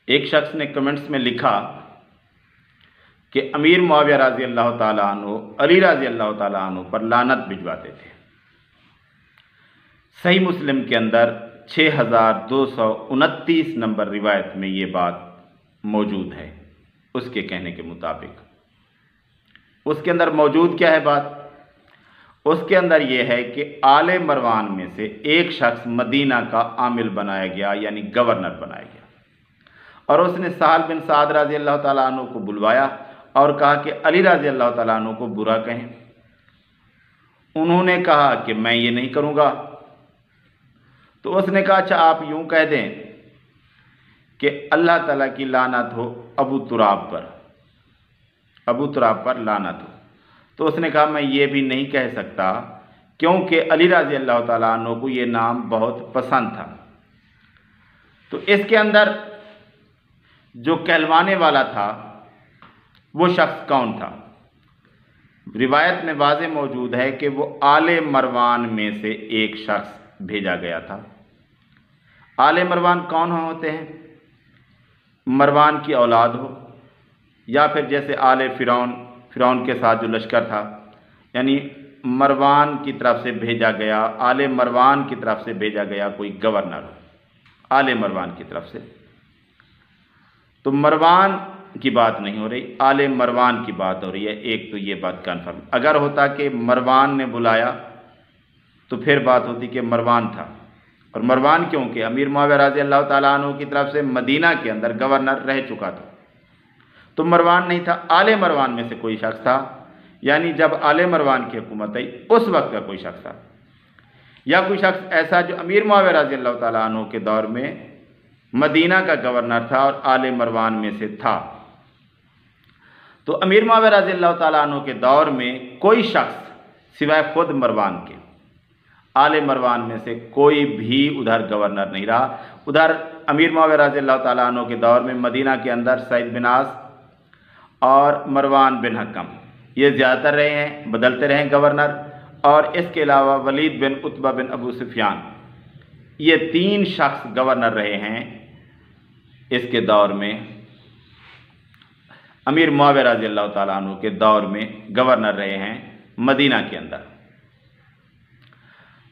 एक शख्स ने कमेंट्स में लिखा कि अमीर मुआविया रज़ी अल्लाह ताला अन्हु अली रज़ी अल्लाह ताला अन्हु पर लानत भिजवाते थे। सही मुस्लिम के अंदर 6229 नंबर रिवायत में ये बात मौजूद है। उसके कहने के मुताबिक उसके अंदर मौजूद क्या है बात? उसके अंदर यह है कि आले मरवान में से एक शख्स मदीना का आमिल बनाया गया, यानी गवर्नर बनाया गया, और उसने सहल बिन साद रज़ी अल्लाह ताला अन्हु को बुलवाया और कहा कि अली रज़ी अल्लाह ताला अन्हु को बुरा कहें। उन्होंने कहा कि मैं ये नहीं करूँगा। तो उसने कहा अच्छा आप यूँ कह दें कि अल्लाह ताला की लानत हो अबू तुराब पर लानत हो। तो उसने कहा मैं ये भी नहीं कह सकता क्योंकि अली रज़ी अल्लाह ताला अन्हु को ये नाम बहुत पसंद था। तो इसके अंदर जो कहलवाने वाला था वो शख्स कौन था? रिवायत में वाज़े मौजूद है कि वो आले मरवान में से एक शख्स भेजा गया था। आले मरवान कौन होते हैं? मरवान की औलाद हो, या फिर जैसे आले फ़िरौन के साथ जो लश्कर था, यानी मरवान की तरफ से भेजा गया, आले मरवान की तरफ से भेजा गया कोई गवर्नर हो, आले मरवान की तरफ से। तो मरवान की बात नहीं हो रही, आले मरवान की बात हो रही है। एक तो ये बात कन्फर्म। अगर होता कि मरवान ने बुलाया तो फिर बात होती कि मरवान था, और मरवान क्योंकि अमीर मुआविया रज़ी अल्लाह ताला अन्हु की तरफ से मदीना के अंदर गवर्नर रह चुका था, तो मरवान नहीं था, आले मरवान में से कोई शख्स था, यानी जब आले मरवान की हुकूमत आई उस वक्त का कोई शख्स था, या कोई शख्स ऐसा जो अमीर मुआविया रज़ी अल्लाह ताला अन्हु के दौर में मदीना का गवर्नर था और आले मरवान में से था। तो अमीर मुआविया रज़ी अल्लाह ताला अन्हु के दौर में कोई शख्स सिवाय खुद मरवान के, आले मरवान में से कोई भी उधर गवर्नर नहीं रहा। उधर अमीर मुआविया रज़ी अल्लाह ताला अन्हु के दौर में मदीना के अंदर सईद बिन आस और मरवान बिन हकम ये ज़्यादातर रहे हैं, बदलते रहे गवर्नर, और इसके अलावा वलीद बिन उतबा बिन अबू सुफियान, ये 3 शख्स गवर्नर रहे हैं इसके दौर में। अमीर मुआविया रज़ी अल्लाह ताला अन्हु के दौर में गवर्नर रहे हैं मदीना के अंदर।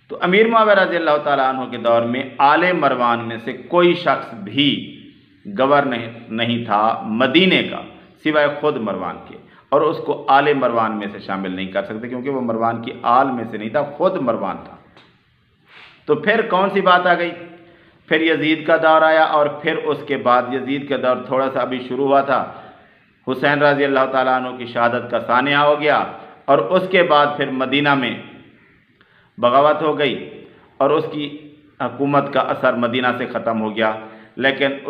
तो अमीर मुआविया रज़ी अल्लाह ताला अन्हु के दौर में आले मरवान में से कोई शख्स भी गवर्नर नहीं था मदीने का सिवाय खुद मरवान के, और उसको आले मरवान में से शामिल नहीं कर सकते क्योंकि वो मरवान की आल में से नहीं था, खुद मरवान था। तो फिर कौन सी बात आ गई? फिर यजीद का दौर आया, और फिर उसके बाद यजीद का दौर थोड़ा सा अभी शुरू हुआ था, हुसैन रज़ी अल्लाह ताला अन्हु की शहादत का सानिया हो गया, और उसके बाद फिर मदीना में बगावत हो गई और उसकी हुकूमत का असर मदीना से ख़त्म हो गया। लेकिन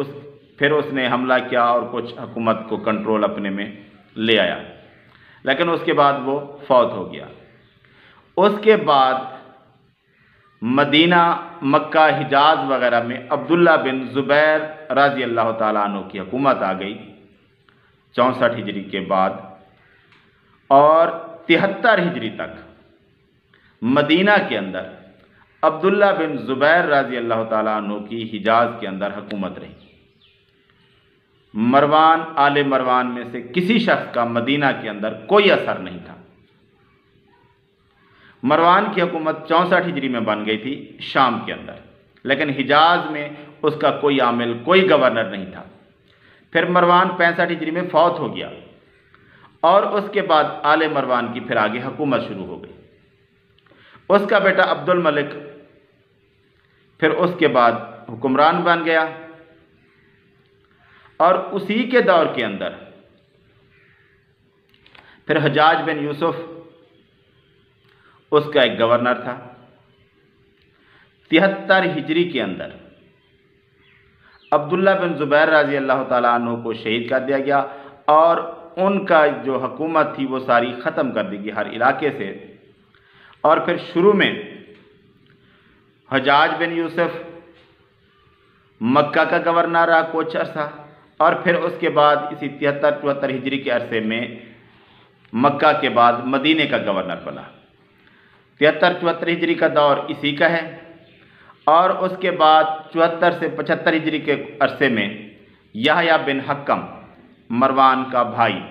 फिर उसने हमला किया और कुछ हुकूमत को कंट्रोल अपने में ले आया, लेकिन उसके बाद वो फौत हो गया। उसके बाद मदीना, मक्का, हिजाज वगैरह में अब्दुल्ला बिन ज़ुबैर रज़ी अल्लाह ताला अन्हु की हुकूमत आ गई 64 हिजरी के बाद, और 73 हिजरी तक मदीना के अंदर अब्दुल्ला बिन ज़ुबैर रज़ी अल्लाह ताला अन्हु की हिजाज के अंदर हुकूमत रही। मरवान, आले मरवान में से किसी शख्स का मदीना के अंदर कोई असर नहीं था। मरवान की हुकूमत 64 हिजरी में बन गई थी शाम के अंदर, लेकिन हिजाज में उसका कोई आमिल, कोई गवर्नर नहीं था। फिर मरवान 65 हिजरी में फौत हो गया, और उसके बाद आले मरवान की फिर आगे हुकूमत शुरू हो गई। उसका बेटा अब्दुल मलिक फिर उसके बाद हुक्मरान बन गया, और उसी के दौर के अंदर फिर हज्जाज बिन यूसुफ उसका एक गवर्नर था। 73 हिजरी के अंदर अब्दुल्ला बिन ज़ुबैर रज़ी अल्लाह ताला अन्हु को शहीद कर दिया गया, और उनका जो हुकूमत थी वो सारी ख़त्म कर दी गई हर इलाके से। और फिर शुरू में हज्जाज बिन यूसुफ मक्का का गवर्नर रहा कुछ अर्सा, और फिर उसके बाद इसी 73-74 हिजरी के अरसे में मक्का के बाद मदीने का गवर्नर बना। 73-74 हिजरी का दौर इसी का है, और उसके बाद 74 से 75 हिजरी के अरसे में याहया बिन हक्कम मरवान का भाई,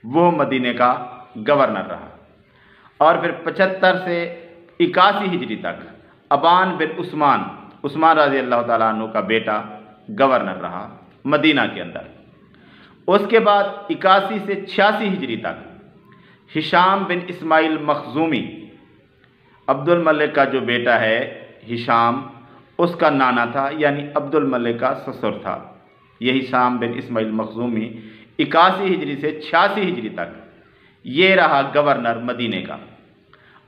वो मदीने का गवर्नर रहा। और फिर 75 से 81 हिजरी तक अबान बिन उस्मान रज़ी अल्लाह ताला अन्हु का बेटा गवर्नर रहा मदीना के अंदर। उसके बाद 81 से 86 हिजरी तक हिशाम बिन इस्माइल मखजूमी, अब्दुल मलिक का जो बेटा है हिशाम, उसका नाना था, यानी अब्दुल मलिक का ससुर था। ये हिशाम बिन इस्माइल मखजूमी 81 हिजरी से 86 हिजरी तक ये रहा गवर्नर मदीने का।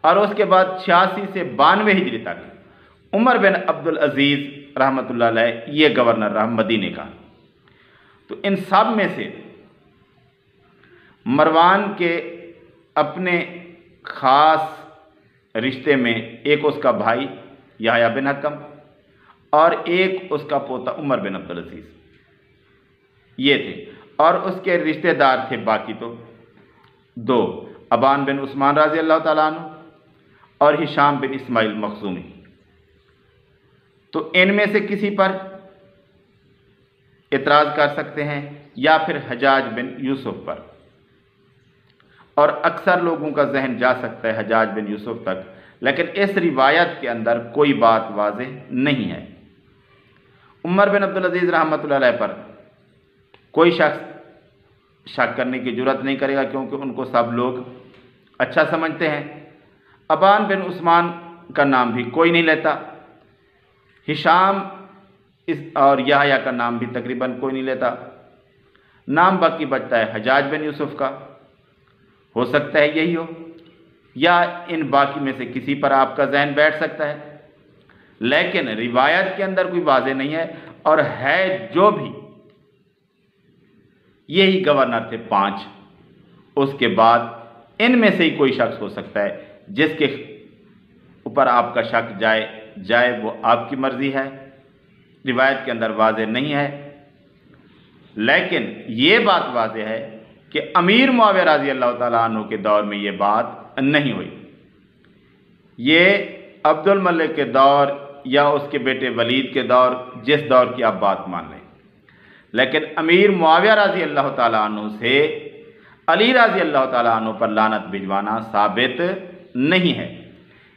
और उसके बाद 86 से 92 हिजरी तक उमर बिन अब्दुल अजीज़ रहमतुल्लाह अलैह ये गवर्नर रहा मदीने का। तो इन सब में से मरवान के अपने ख़ास रिश्ते में एक उसका भाई याहया बिन हक्कम और एक उसका पोता उमर बिन अब्दुल अजीज़, ये थे। और उसके रिश्तेदार थे बाकी तो दो, अबान बिन उस्मान रज़ी अल्लाह ताला अन्हु और हिशाम बिन इस्माइल मखजूमी। तो इनमें से किसी पर इतराज़ कर सकते हैं या फिर हजाज बिन यूसुफ पर, और अक्सर लोगों का जहन जा सकता है हजाज बिन यूसुफ तक, लेकिन इस रिवायत के अंदर कोई बात वाज़ेह नहीं है। उमर बिन अब्दुल अजीज़ रहमतुल्लाह अलैह पर कोई शख्स शक करने की जुर्रत नहीं करेगा, क्योंकि उनको सब लोग अच्छा समझते हैं। अबान बिन उस्मान का नाम भी कोई नहीं लेता, हिशाम और याहया का नाम भी तकरीबन कोई नहीं लेता। नाम बाकी बचता है हजाज बिन यूसुफ का, हो सकता है यही हो, या इन बाकी में से किसी पर आपका जहन बैठ सकता है, लेकिन रिवायत के अंदर कोई वाज़ेह नहीं है। और है जो भी यही गवर्नर थे 5, उसके बाद इनमें से ही कोई शख्स हो सकता है जिसके ऊपर आपका शक जाए वो आपकी मर्ज़ी है, रिवायत के अंदर वाज़ेह नहीं है। लेकिन ये बात वाज़ेह है कि अमीर मुआविया रज़ी अल्लाह ताला अन्हु के दौर में ये बात नहीं हुई। ये अब्दुल मलिक के दौर या उसके बेटे वलीद के दौर, जिस दौर की आप बात मान लें, लेकिन अमीर मुआविया रज़ी अल्लाह ताला अन्हु से अली रज़ी अल्लाह ताला अन्हु पर लानत भिजवाना साबित नहीं है।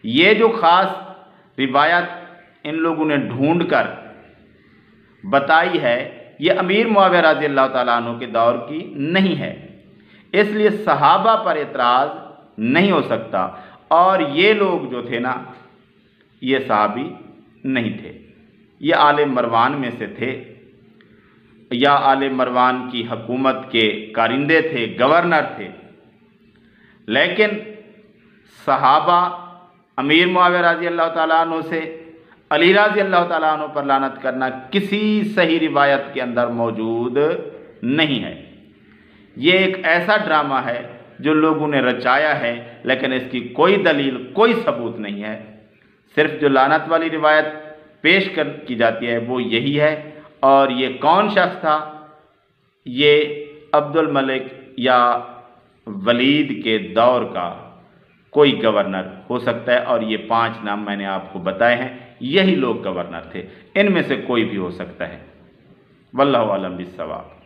ये जो ख़ास रिवायत इन लोगों ने ढूंढ कर बताई है, ये अमीर मुआविया रज़ी अल्लाह ताला अन्हु के दौर की नहीं है, इसलिए सहाबा पर एतराज़ नहीं हो सकता। और ये लोग जो थे ना, ये सहाबी नहीं थे, ये आले मरवान में से थे, या आले मरवान की हुकूमत के कारिंदे थे, गवर्नर थे। लेकिन सहाबा अमीर मुआविया रज़ी अल्लाह ताला अन्हु से अली रज़ी अल्लाह ताला अन्हु पर लानत करना किसी सही रिवायत के अंदर मौजूद नहीं है। ये एक ऐसा ड्रामा है जो लोगों ने रचाया है, लेकिन इसकी कोई दलील, कोई सबूत नहीं है। सिर्फ जो लानत वाली रिवायत पेश की जाती है वो यही है। और ये कौन शख्स था? ये अब्दुल मलिक या वलीद के दौर का कोई गवर्नर हो सकता है, और ये 5 नाम मैंने आपको बताए हैं, यही लोग गवर्नर थे, इनमें से कोई भी हो सकता है। वल्लाहु आलम बिस्सवाब।